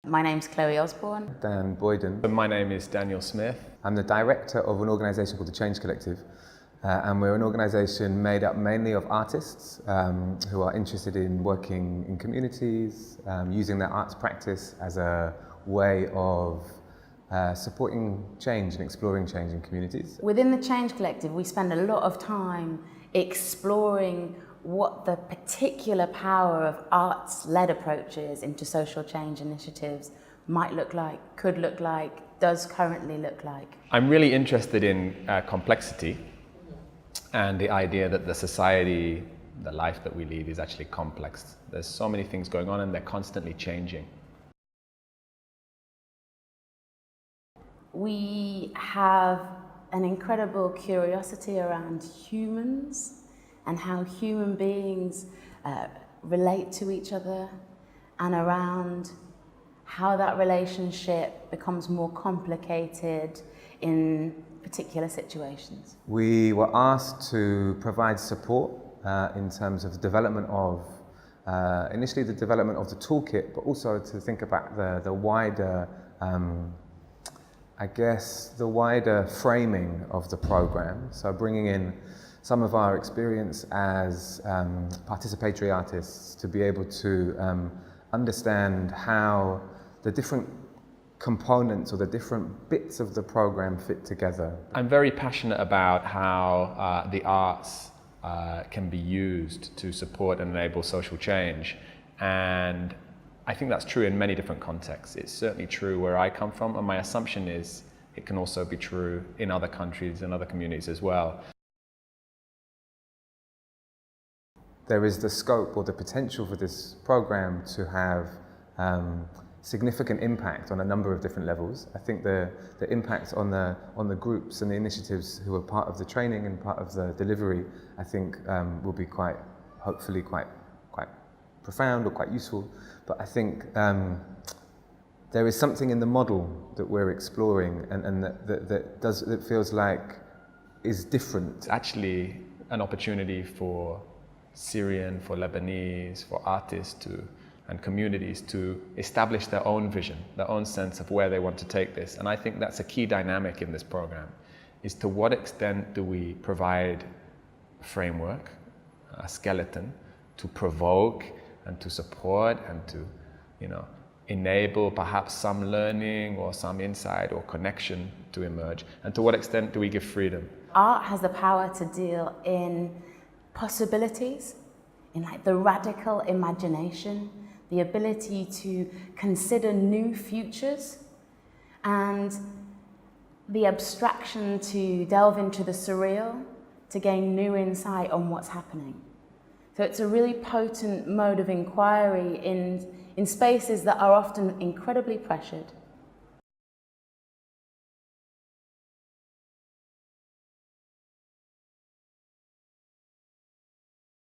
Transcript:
My name's Chloe Osborne. Dan Bowden. My name is Daniel Smith. I'm the director of an organisation called the Change Collective, and we're an organisation made up mainly of artists who are interested in working in communities, using their arts practice as a way of supporting change and exploring change in communities. Within the Change Collective, we spend a lot of time exploring what the particular power of arts-led approaches into social change initiatives might look like, could look like, does currently look like. I'm really interested in complexity and the idea that the society, the life that we lead is actually complex. There's so many things going on and they're constantly changing. We have an incredible curiosity around humans and how human beings relate to each other, and around how that relationship becomes more complicated in particular situations. We were asked to provide support in terms of the development of, initially the development of the toolkit, but also to think about the wider, I guess, the wider framing of the program. So bringing in some of our experience as participatory artists to be able to understand how the different components or the different bits of the program fit together. I'm very passionate about how the arts can be used to support and enable social change, and I think that's true in many different contexts. It's certainly true where I come from, and my assumption is it can also be true in other countries and other communities as well. There is the scope or the potential for this program to have significant impact on a number of different levels. I think the impact on the groups and the initiatives who are part of the training and part of the delivery, I think will be hopefully quite profound or quite useful. But I think there is something in the model that we're exploring and that feels like is different. It's actually an opportunity for Syrian, for Lebanese, for artists and communities to establish their own vision, their own sense of where they want to take this. And I think that's a key dynamic in this program, is to what extent do we provide a framework, a skeleton, to provoke and to support and to, enable perhaps some learning or some insight or connection to emerge, and to what extent do we give freedom? Art has the power to deal in possibilities, in the radical imagination, the ability to consider new futures, and the abstraction to delve into the surreal, to gain new insight on what's happening. So it's a really potent mode of inquiry in spaces that are often incredibly pressured,